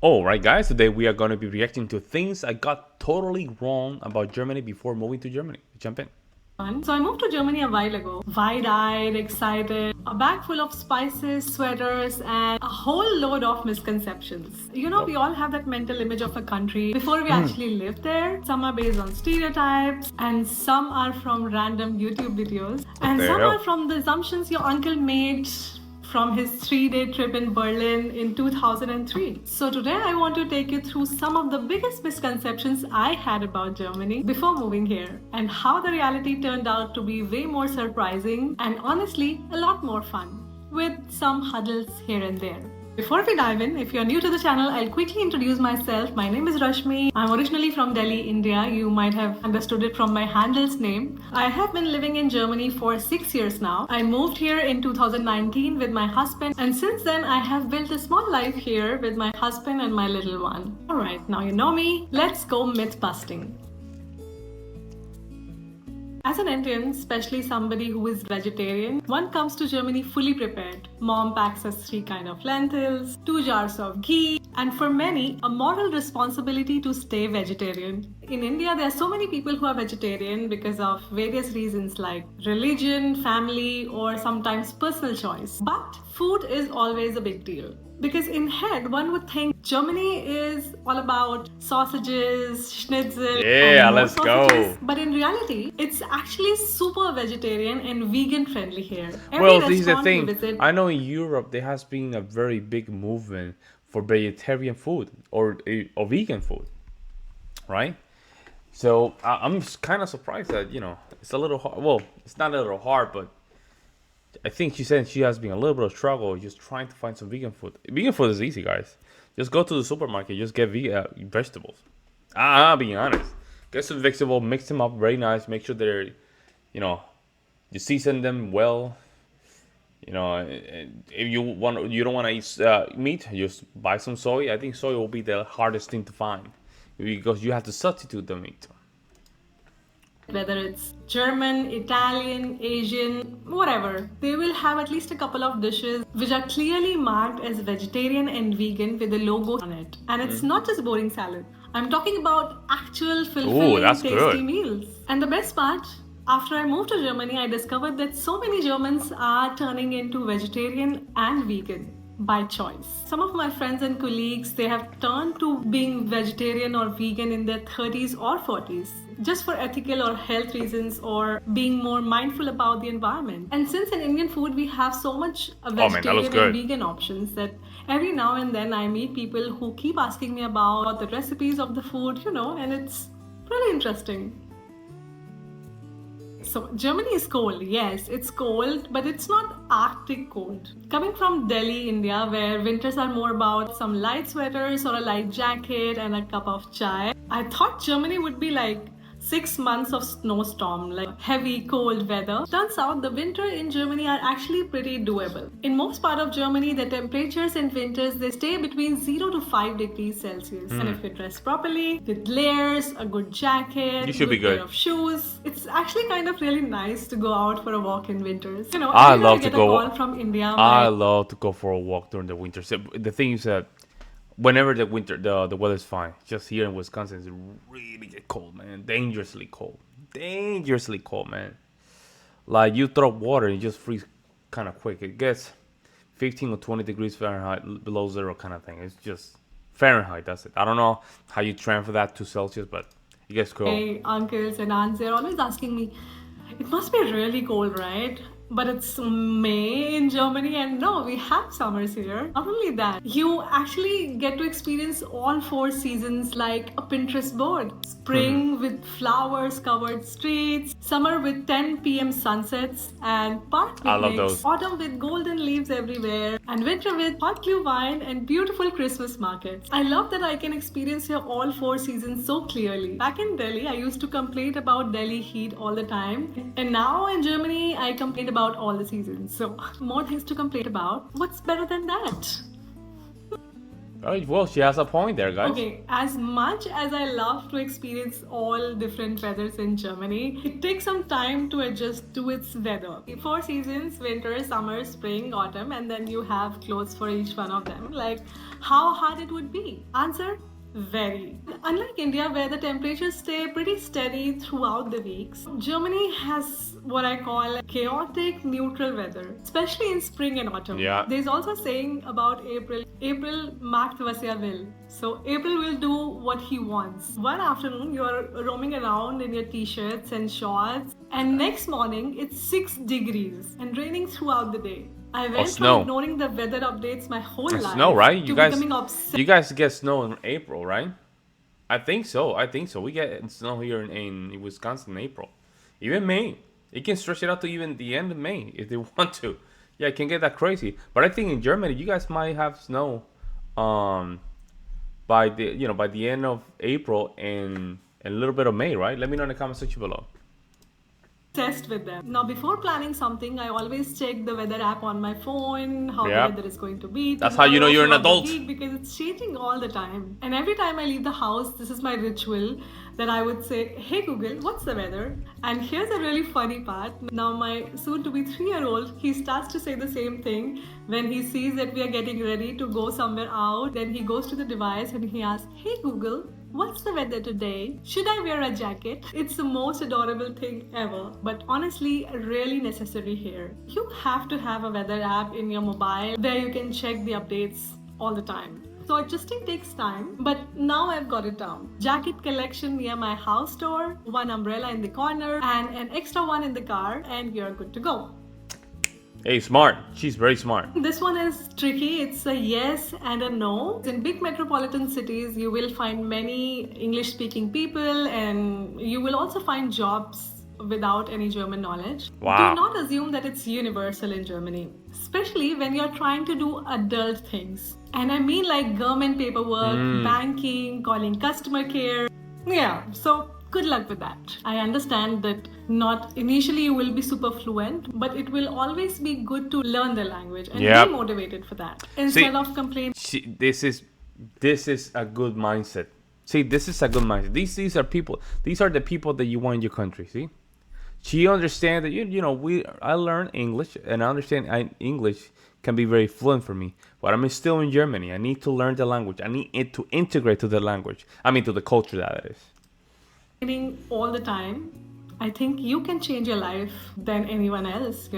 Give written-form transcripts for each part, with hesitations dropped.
All right, guys, today we are going to be reacting to things I got totally wrong about Germany before moving to Germany. Jump in. So I moved to Germany a while ago. Wide-eyed, excited, a bag full of spices, sweaters, and a whole load of misconceptions. We all have that mental image of a country before we actually live there. Some are based on stereotypes, and some are from random YouTube videos, What and the some hell? are from the assumptions your uncle made from his 3-day trip in Berlin in 2003. So today I want to take you through some of the biggest misconceptions I had about Germany before moving here and how the reality turned out to be way more surprising and honestly a lot more fun, with some huddles here and there. Before we dive in, if you're new to the channel, I'll quickly introduce myself. My name is Rashmi. I'm originally from Delhi, India. You might have understood it from my handle's name. I have been living in Germany for 6 years now. I moved here in 2019 with my husband, and since then I have built a small life here with my husband and my little one. Alright, now you know me. Let's go myth busting. As an Indian, especially somebody who is vegetarian, one comes to Germany fully prepared. Mom packs us 3 kinds of lentils, 2 jars of ghee, and for many, a moral responsibility to stay vegetarian. In India, there are so many people who are vegetarian because of various reasons like religion, family, or sometimes personal choice. But food is always a big deal. Because in head, one would think Germany is all about sausages, schnitzel, Yeah, and more let's go. sausages. But in reality, it's actually super vegetarian and vegan friendly here. Well, Every this is the restaurant you thing. visit, I know in Europe there has been a very big movement for vegetarian food or vegan food, right? So I'm kind of surprised that it's a little hard. Well, it's not a little hard, but I think she said she has been a little bit of struggle just trying to find some vegan food. Vegan food is easy, guys. Just go to the supermarket, just get vegetables. I'm being honest. Get some vegetables, mix them up very nice. Make sure they're, you know, you season them well. If you don't want to eat meat, just buy some soy. I think soy will be the hardest thing to find because you have to substitute the meat. whether it's German, Italian, Asian, whatever, they will have at least a couple of dishes which are clearly marked as vegetarian and vegan with a logo on it. And it's not just boring salad. I'm talking about actual fulfilling, that's tasty good. meals. And the best part, after I moved to Germany, I discovered that so many Germans are turning into vegetarian and vegan by choice. Some of my friends and colleagues, they have turned to being vegetarian or vegan in their 30s or 40s just for ethical or health reasons or being more mindful about the environment. And since in Indian food we have so much vegetarian and vegan options that every now and then I meet people who keep asking me about the recipes of the food, and it's really interesting. So Germany is cold, yes, it's cold, but it's not Arctic cold. Coming from Delhi, India, where winters are more about some light sweaters or a light jacket and a cup of chai, I thought Germany would be like 6 months of snowstorm, like heavy cold weather. Turns out the winter in Germany are actually pretty doable. In most part of Germany, the temperatures in winters, they stay between 0 to 5 degrees Celsius. And if you dress properly, with layers, a good jacket, you should be good pair of shoes, it's actually kind of really nice to go out for a walk in winters. I love to go. From India. I love to go for a walk during the winter. So the thing is that whenever the weather's fine, just here in Wisconsin, it's really get cold, man. Dangerously cold, man. Like you throw water, and you just freeze kind of quick. It gets 15 or 20 degrees Fahrenheit below zero, kind of thing. It's just Fahrenheit. That's it. I don't know how you transfer that to Celsius, but it gets cold. My uncles and aunts, they're always asking me, it must be really cold, right? But it's May in Germany, and no, we have summers here. Not only that, you actually get to experience all 4 seasons like a Pinterest board. Spring with flowers covered streets, summer with 10 p.m. sunsets and park picnics, I love those. autumn with golden leaves everywhere, and winter with hot glue wine and beautiful Christmas markets. I love that I can experience here all 4 seasons so clearly. Back in Delhi, I used to complain about Delhi heat all the time, and now in Germany, I complain about all the seasons. So more things to complain about. What's better than that? Right, well, she has a point there, guys. Okay, as much as I love to experience all different weathers in Germany, it takes some time to adjust to its weather. Four seasons: winter, summer, spring, autumn, and then you have clothes for each one of them. Like, how hard it would be? Answer: very. Unlike India, where the temperatures stay pretty steady throughout the weeks, Germany has what I call chaotic neutral weather, especially in spring and autumn. Yeah. There's also a saying about April: April macht was er will. So April will do what he wants. One afternoon, you're roaming around in your t-shirts and shorts, and next morning it's 6 degrees and raining throughout the day. I went snow. from ignoring the weather updates my whole life Snow, right? to becoming obsessed. You guys get snow in April, right? I think so. I think so. We get snow here in Wisconsin in April, even May. It can stretch it out to even the end of May if they want to. Yeah, it can get that crazy. But I think in Germany, you guys might have snow, um, by the end of April and a little bit of May, right? Let me know in the comment section below. Obsessed with them. Now, before planning something, I always check the weather app on my phone, how Yeah. the weather is going to be. That's how you know you're an throughout the adult. week, because it's changing all the time. And every time I leave the house, this is my ritual that I would say, "Hey Google, what's the weather?" And here's a really funny part. Now, my soon-to-be 3-year-old, he starts to say the same thing when he sees that we are getting ready to go somewhere out. Then he goes to the device and he asks, "Hey Google, what's the weather today? Should I wear a jacket?" It's the most adorable thing ever, but honestly, really necessary here. You have to have a weather app in your mobile where you can check the updates all the time. So adjusting takes time, but now I've got it down. Jacket collection near my house door, one umbrella in the corner, and an extra one in the car, and you're good to go. Hey, smart. She's very smart. This one is tricky. It's a yes and a no. In big metropolitan cities, you will find many English speaking people, and you will also find jobs without any German knowledge. Wow. Do not assume that it's universal in Germany, especially when you're trying to do adult things. And I mean like government paperwork, banking, calling customer care. Yeah, so good luck with that. I understand that not initially you will be super fluent, but it will always be good to learn the language and Yep. be motivated for that instead of complaining. This is a good mindset. See, this is a good mindset. These are people. These are the people that you want in your country. See, she understands that I learn English and I understand English can be very fluent for me, but I'm still in Germany. I need to learn the language. I need it to integrate to the language. I mean, to the culture that is. All the time, I think you can change your life than anyone else,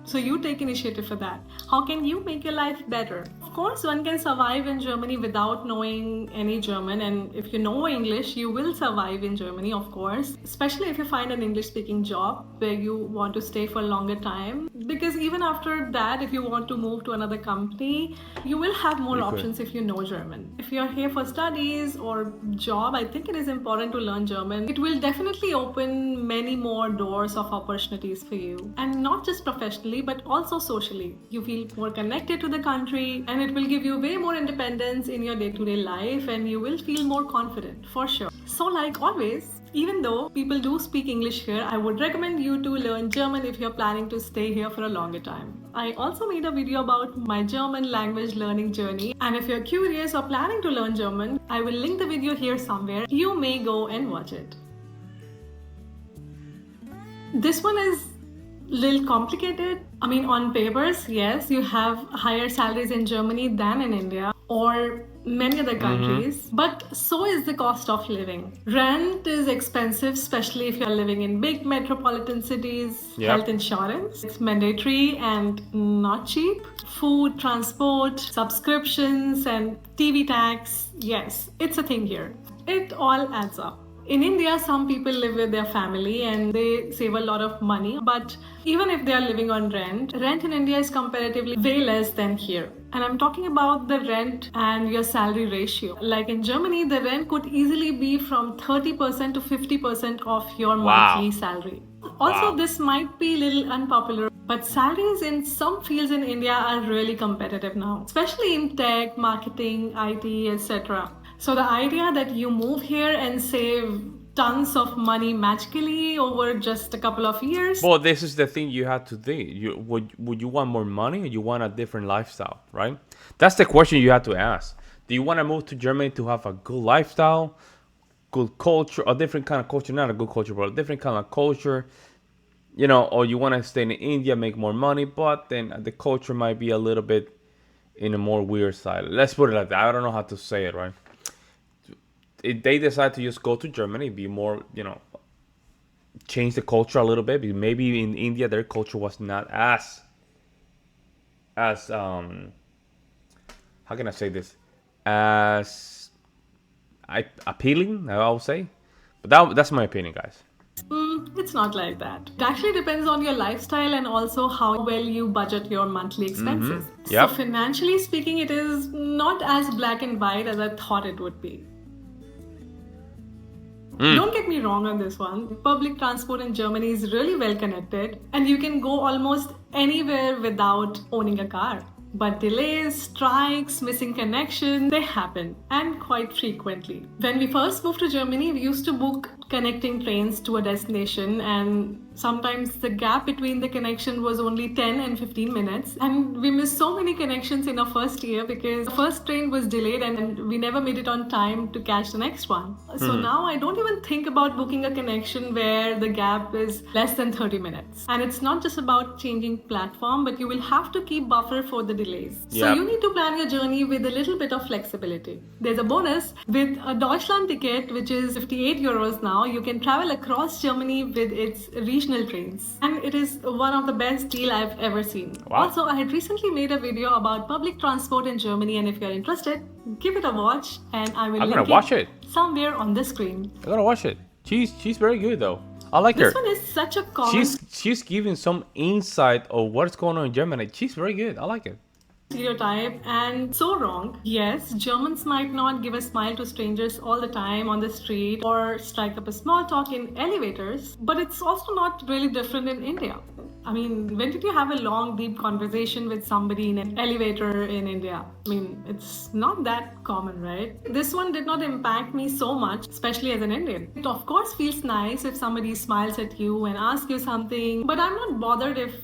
So you take initiative for that. How can you make your life better? Of course, one can survive in Germany without knowing any German, and if you know English, you will survive in Germany, of course, especially if you find an English-speaking job where you want to stay for a longer time. Because even after that, if you want to move to another company, you will have more options if you know German. If you're here for studies or job, I think it is important to learn German. It will definitely open many more doors of opportunities for you, and not just professionally but also socially. You feel more connected to the country, and it will give you way more independence in your day-to-day life, and you will feel more confident for sure. So like always, even though people do speak English here, I would recommend you to learn German if you're planning to stay here for a longer time. I also made a video about my German language learning journey, and if you're curious or planning to learn German, I will link the video here somewhere. You may go and watch it. This one is a little complicated. I mean, on papers, yes, you have higher salaries in Germany than in India or many other countries, but so is the cost of living. Rent is expensive, especially if you're living in big metropolitan cities. Yep. Health insurance, it's mandatory and not cheap. Food, transport, subscriptions, and TV tax, yes, it's a thing here. It all adds up. In India, some people live with their family and they save a lot of money. But even if they are living on rent in India is comparatively way less than here. And I'm talking about the rent and your salary ratio. Like in Germany, the rent could easily be from 30% to 50% of your monthly salary. Also, this might be a little unpopular, but salaries in some fields in India are really competitive now, especially in tech, marketing, IT, etc. So the idea that you move here and save tons of money magically over just a couple of years. Well, this is the thing you have to do. Would you want more money or you want a different lifestyle, right? That's the question you have to ask. Do you want to move to Germany to have a good lifestyle, good culture, a different kind of culture, not a good culture, but a different kind of culture, or you want to stay in India, make more money, but then the culture might be a little bit in a more weird side. Let's put it like that. I don't know how to say it, right? If they decide to just go to Germany, be more, change the culture a little bit. Because maybe in India their culture was not as how can I say this, as appealing, I will say. But that's my opinion, guys. It's not like that. It actually depends on your lifestyle and also how well you budget your monthly expenses. So, Yep. financially speaking, it is not as black and white as I thought it would be. Don't get me wrong on this one. Public transport in Germany is really well connected, and you can go almost anywhere without owning a car. But delays, strikes, missing connections, they happen, and quite frequently. When we first moved to Germany, we used to book connecting trains to a destination, and sometimes the gap between the connection was only 10 and 15 minutes. And we missed so many connections in our first year because the first train was delayed and we never made it on time to catch the next one. So now I don't even think about booking a connection where the gap is less than 30 minutes. And it's not just about changing platform, but you will have to keep buffer for the delays. So Yep. you need to plan your journey with a little bit of flexibility. There's a bonus with a Deutschland ticket, which is 58 euros now. You can travel across Germany with its regional trains, and it is one of the best deal I've ever seen. Wow. Also, I had recently made a video about public transport in Germany, and if you're interested, give it a watch, and I will I'm gonna link watch it. somewhere on the screen. I gotta watch it. She's very good though. I like her. This one is such a common She's giving some insight of what's going on in Germany. She's very good. I like it. stereotype and so wrong. Yes, Germans might not give a smile to strangers all the time on the street or strike up a small talk in elevators, but it's also not really different in India. I mean, when did you have a long, deep conversation with somebody in an elevator in India? I mean, it's not that common, right? This one did not impact me so much, especially as an Indian. It of course feels nice if somebody smiles at you and asks you something, but I'm not bothered if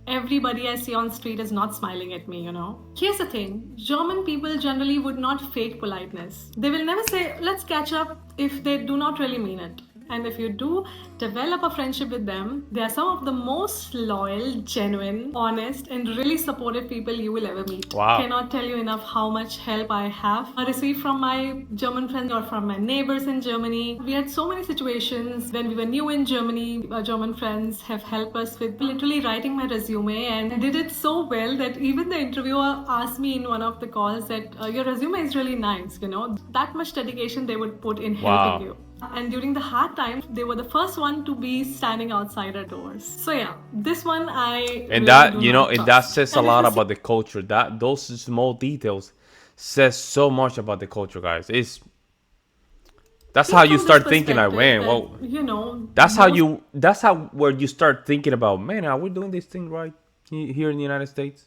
everybody I see on street is not smiling at me, Here's the thing. German people generally would not fake politeness. They will never say, let's catch up if they do not really mean it. And if you do develop a friendship with them, they are some of the most loyal, genuine, honest, and really supportive people you will ever meet. Wow. I cannot tell you enough how much help I have received from my German friends or from my neighbors in Germany. We had so many situations when we were new in Germany. Our German friends have helped us with literally writing my resume, and I did it so well that even the interviewer asked me in one of the calls that your resume is really nice, That much dedication they would put in helping you. And during the hard times, they were the first one to be standing outside our doors. So yeah, this one I And really that do not and that trust. says a And lot it's the about the culture. That those small details says so much about the culture, guys. That's same how you from this start thinking like, perspective man, well, that, that's how where you start thinking about, man, are we doing this thing right here in the United States?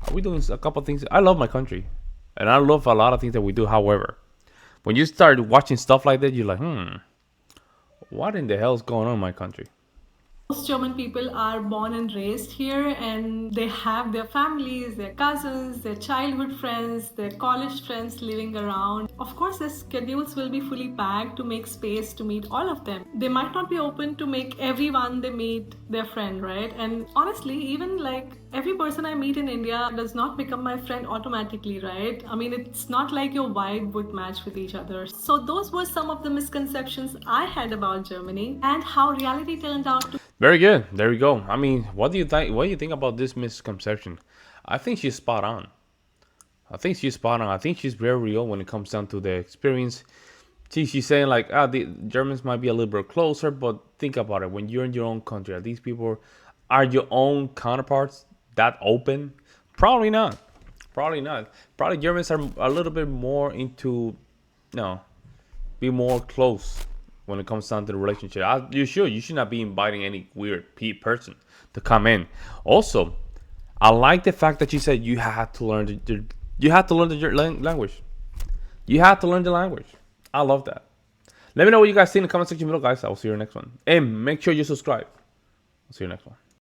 Are we doing a couple things? I love my country, and I love a lot of things that we do. However, when you start watching stuff like that, you're like, what in the hell is going on in my country? most German people are born and raised here, and they have their families, their cousins, their childhood friends, their college friends living around. Of course, their schedules will be fully packed to make space to meet all of them. They might not be open to make everyone they meet their friend, right? And honestly, even like every person I meet in India does not become my friend automatically, right? I mean, it's not like your vibe would match with each other. So those were some of the misconceptions I had about Germany and how reality turned out to. Very good. There we go. I mean, what do you think? What do you think about this misconception? I think she's spot on. I think she's very real when it comes down to the experience. She's saying like, the Germans might be a little bit closer, but think about it. When you're in your own country, are these people are your own counterparts that open? Probably not. Probably not. Probably Germans are a little bit more into, be more close when it comes down to the relationship. You should not be inviting any weird person to come in. Also, I like the fact that you said you had to learn the language. You have to learn the language. I love that. Let me know what you guys think in the comment section below, guys. I will see you in the next one. And make sure you subscribe. I'll see you next one.